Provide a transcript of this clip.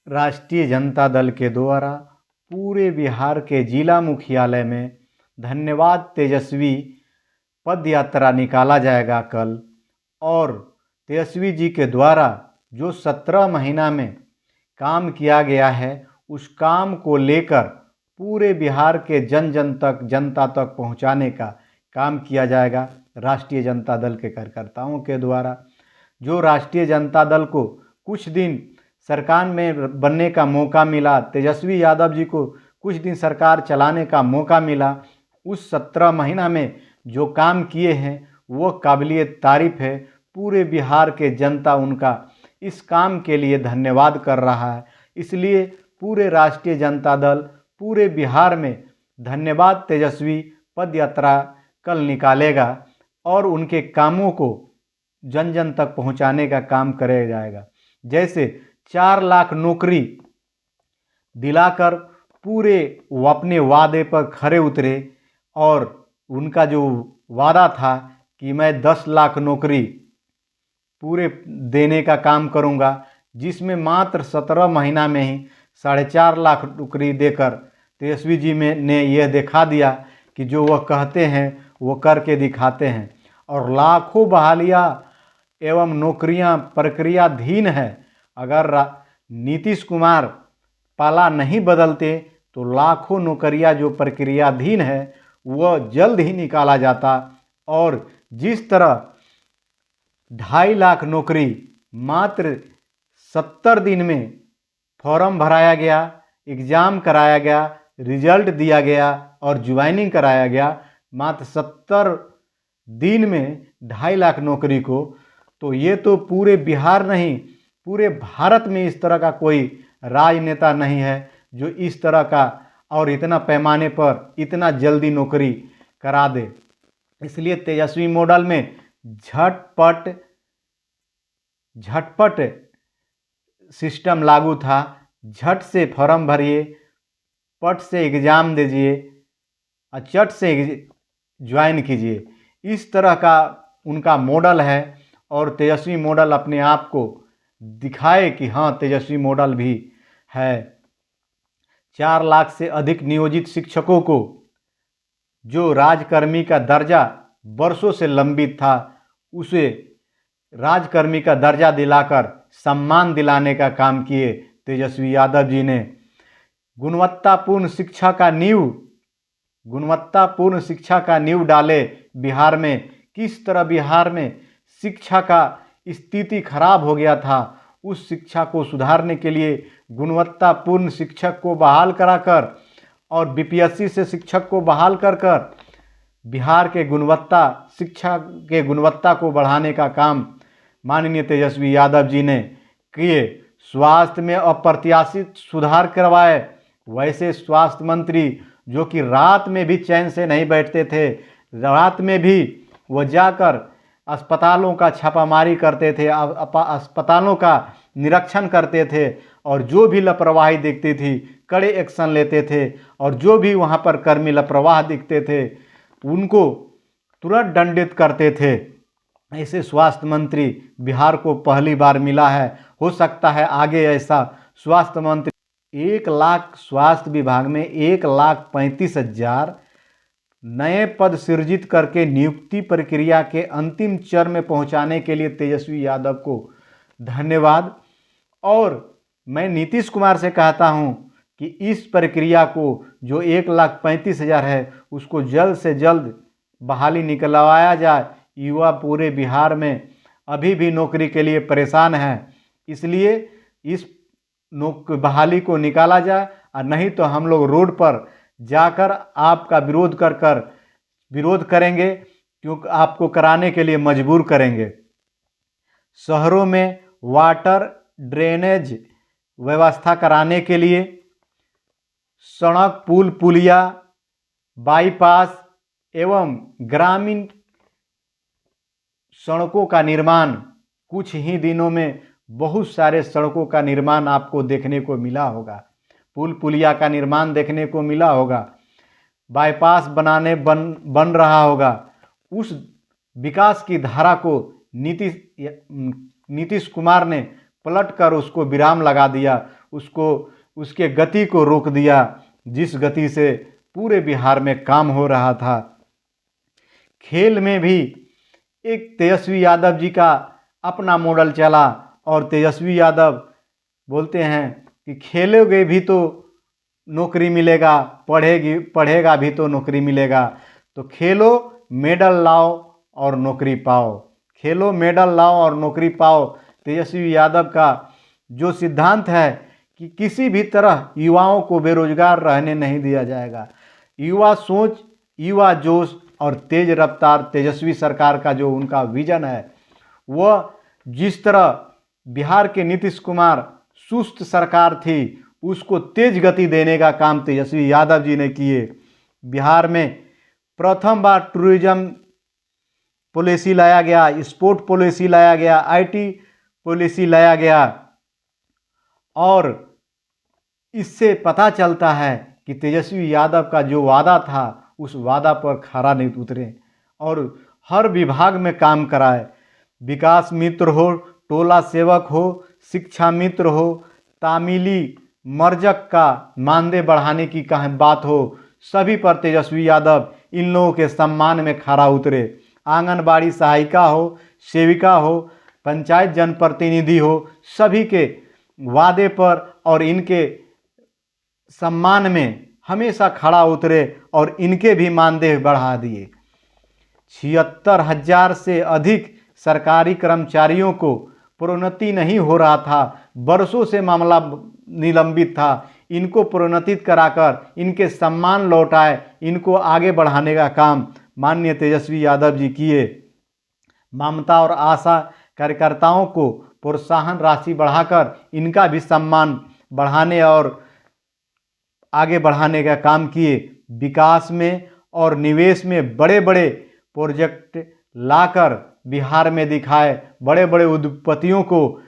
राष्ट्रीय जनता दल के द्वारा पूरे बिहार के जिला मुख्यालय में धन्यवाद तेजस्वी पद यात्रा निकाला जाएगा कल। और तेजस्वी जी के द्वारा जो 17 महीना में काम किया गया है उस काम को लेकर पूरे बिहार के जनता तक पहुंचाने का काम किया जाएगा राष्ट्रीय जनता दल के कार्यकर्ताओं के द्वारा। जो राष्ट्रीय जनता दल को कुछ दिन सरकार में बनने का मौका मिला, तेजस्वी यादव जी को कुछ दिन सरकार चलाने का मौका मिला, उस 17 महीना में जो काम किए हैं वो काबिलिए तारीफ है। पूरे बिहार के जनता उनका इस काम के लिए धन्यवाद कर रहा है। इसलिए पूरे राष्ट्रीय जनता दल पूरे बिहार में धन्यवाद तेजस्वी पद यात्रा कल निकालेगा और उनके कामों को जन तक पहुंचाने का काम किया जाएगा। जैसे 4 लाख नौकरी दिलाकर पूरे वो अपने वादे पर खरे उतरे और उनका जो वादा था कि मैं 10 लाख नौकरी पूरे देने का काम करूंगा, जिसमें मात्र 17 महीना में ही 4.5 लाख नौकरी देकर तेजस्वी जी ने यह दिखा दिया कि जो वह कहते हैं वो करके दिखाते हैं। और लाखों बहालियाँ एवं नौकरियां प्रक्रियाधीन है। अगर नीतीश कुमार पाला नहीं बदलते तो लाखों नौकरियां जो प्रक्रियाधीन है वह जल्द ही निकाला जाता। और जिस तरह 2.5 लाख नौकरी मात्र 70 दिन में फॉर्म भराया गया, एग्ज़ाम कराया गया, रिजल्ट दिया गया और ज्वाइनिंग कराया गया मात्र 70 दिन में 2.5 लाख नौकरी को, तो ये तो पूरे बिहार नहीं पूरे भारत में इस तरह का कोई राजनेता नहीं है जो इस तरह का और इतना पैमाने पर इतना जल्दी नौकरी करा दे। इसलिए तेजस्वी मॉडल में झटपट सिस्टम लागू था। झट से फॉर्म भरिए, पट से एग्ज़ाम दीजिए और चट से ज्वाइन कीजिए, इस तरह का उनका मॉडल है। और तेजस्वी मॉडल अपने आप को दिखाए कि हाँ तेजस्वी मॉडल भी है। 4 लाख से अधिक नियोजित शिक्षकों को जो राजकर्मी का दर्जा वर्षों से लंबित था उसे राजकर्मी का दर्जा दिलाकर सम्मान दिलाने का काम किए तेजस्वी यादव जी ने। गुणवत्तापूर्ण शिक्षा का नींव डाले बिहार में। किस तरह बिहार में शिक्षा का स्थिति खराब हो गया था, उस शिक्षा को सुधारने के लिए गुणवत्तापूर्ण शिक्षक को बहाल कराकर और बीपीएससी से शिक्षक को बहाल कर बिहार के शिक्षा के गुणवत्ता को बढ़ाने का काम माननीय तेजस्वी यादव जी ने किए। स्वास्थ्य में अप्रत्याशित सुधार करवाए। वैसे स्वास्थ्य मंत्री जो कि रात में भी चैन से नहीं बैठते थे, रात में भी वो जाकर अस्पतालों का छापामारी करते थे, अस्पतालों का निरीक्षण करते थे और जो भी लापरवाही दिखती थी कड़े एक्शन लेते थे। और जो भी वहाँ पर कर्मी लापरवाह दिखते थे उनको तुरंत दंडित करते थे। ऐसे स्वास्थ्य मंत्री बिहार को पहली बार मिला है। हो सकता है आगे ऐसा स्वास्थ्य मंत्री 1 लाख स्वास्थ्य विभाग में 1,35,000 नए पद सृजित करके नियुक्ति प्रक्रिया के अंतिम चरण में पहुंचाने के लिए तेजस्वी यादव को धन्यवाद। और मैं नीतीश कुमार से कहता हूं कि इस प्रक्रिया को जो 1,35,000 है उसको जल्द से जल्द बहाली निकलवाया जाए। युवा पूरे बिहार में अभी भी नौकरी के लिए परेशान हैं, इसलिए इस बहाली को निकाला जाए। और नहीं तो हम लोग रोड पर जाकर आपका विरोध करेंगे, क्योंकि आपको कराने के लिए मजबूर करेंगे। शहरों में वाटर ड्रेनेज व्यवस्था कराने के लिए सड़क, पुल, पुलिया, बाईपास एवं ग्रामीण सड़कों का निर्माण, कुछ ही दिनों में बहुत सारे सड़कों का निर्माण आपको देखने को मिला होगा। पुल पुलिया का निर्माण देखने को मिला होगा, बाईपास बन रहा होगा। उस विकास की धारा को नीतीश कुमार ने पलटकर उसको विराम लगा दिया, उसको उसके गति को रोक दिया, जिस गति से पूरे बिहार में काम हो रहा था। खेल में भी एक तेजस्वी यादव जी का अपना मॉडल चला और तेजस्वी यादव बोलते हैं कि खेलोगे भी तो नौकरी मिलेगा, पढ़ेगा भी तो नौकरी मिलेगा। तो खेलो, मेडल लाओ और नौकरी पाओ। खेलो, मेडल लाओ और नौकरी पाओ। तेजस्वी यादव का जो सिद्धांत है कि किसी भी तरह युवाओं को बेरोजगार रहने नहीं दिया जाएगा। युवा सोच, युवा जोश और तेज रफ्तार तेजस्वी सरकार का जो उनका विजन है, वह जिस तरह बिहार के नीतीश कुमार सुस्त सरकार थी, उसको तेज गति देने का काम तेजस्वी यादव जी ने किए। बिहार में प्रथम बार टूरिज्म पॉलिसी लाया गया, स्पोर्ट पॉलिसी लाया गया, आईटी पॉलिसी लाया गया और इससे पता चलता है कि तेजस्वी यादव का जो वादा था उस वादा पर खरा नहीं उतरे और हर विभाग में काम कराए। विकास मित्र हो, टोला सेवक हो, शिक्षा मित्र हो, तामीली मर्जक का मानदेय बढ़ाने की बात हो, सभी पर तेजस्वी यादव इन लोगों के सम्मान में खरा उतरे। आंगनबाड़ी सहायिका हो, सेविका हो, पंचायत जनप्रतिनिधि हो, सभी के वादे पर और इनके सम्मान में हमेशा खड़ा उतरे और इनके भी मानदेय बढ़ा दिए। 76,000 से अधिक सरकारी कर्मचारियों को प्रोन्नति नहीं हो रहा था, बरसों से मामला निलंबित था। इनको प्रोन्नतित कराकर इनके सम्मान लौटाए, इनको आगे बढ़ाने का काम माननीय तेजस्वी यादव जी किए। ममता और आशा कार्यकर्ताओं को प्रोत्साहन राशि बढ़ाकर इनका भी सम्मान बढ़ाने और आगे बढ़ाने का काम किए। विकास में और निवेश में बड़े बड़े प्रोजेक्ट लाकर बिहार में दिखाए, बड़े बड़े उद्योगपतियों को